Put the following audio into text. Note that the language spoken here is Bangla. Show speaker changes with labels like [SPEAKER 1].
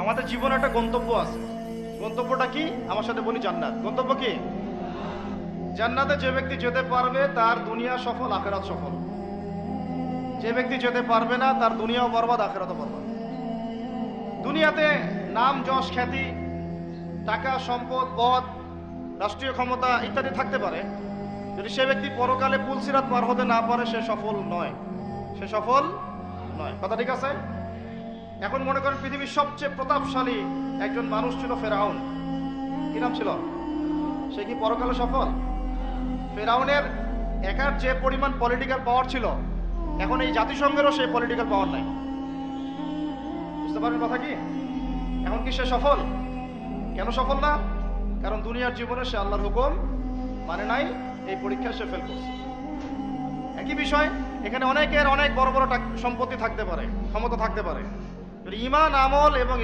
[SPEAKER 1] আমাদের জীবনে একটা গন্তব্য আছে। গন্তব্যটা কি? আমার সাথে বলি, জান্নাত। গন্তব্য কি? জান্নাতে যে ব্যক্তি যেতে পারবে তার দুনিয়া সফল, আখেরাত সফল। যে ব্যক্তি যেতে পারবে না তার দুনিয়াও বরবাদ, আখেরাতও বরবাদ। দুনিয়াতে নাম, যশ, খ্যাতি, টাকা, সম্পদ, পদ, রাষ্ট্রীয় ক্ষমতা ইত্যাদি থাকতে পারে, যদি সে ব্যক্তি পরকালে পুলসিরাত পার হতে না পারে সে সফল নয়। সে সফল নয়। কথা ঠিক আছে? এখন মনে করেন পৃথিবীর সবচেয়ে প্রতাপশালী একজন মানুষ ছিল ফেরাউন। কি নাম ছিল? সে কি পরকালে সফল? ফেরাউনের একার যে পরিমাণ পলিটিক্যাল পাওয়ার ছিল, এখন এই জাতিসংঘেরও সেই পলিটিক্যাল পাওয়ার নাই। বুঝতে পারেন কথা কি? এখন কি সে সফল? কেন সফল না? কারণ দুনিয়ার জীবনে সে আল্লাহর হুকুম মানে নাই, এই পরীক্ষায় সে ফেল করছে। একই বিষয়, এখানে অনেকের অনেক বড় বড় সম্পত্তি থাকতে পারে, ক্ষমতা থাকতে পারে, যদি ঈমান, আমল এবং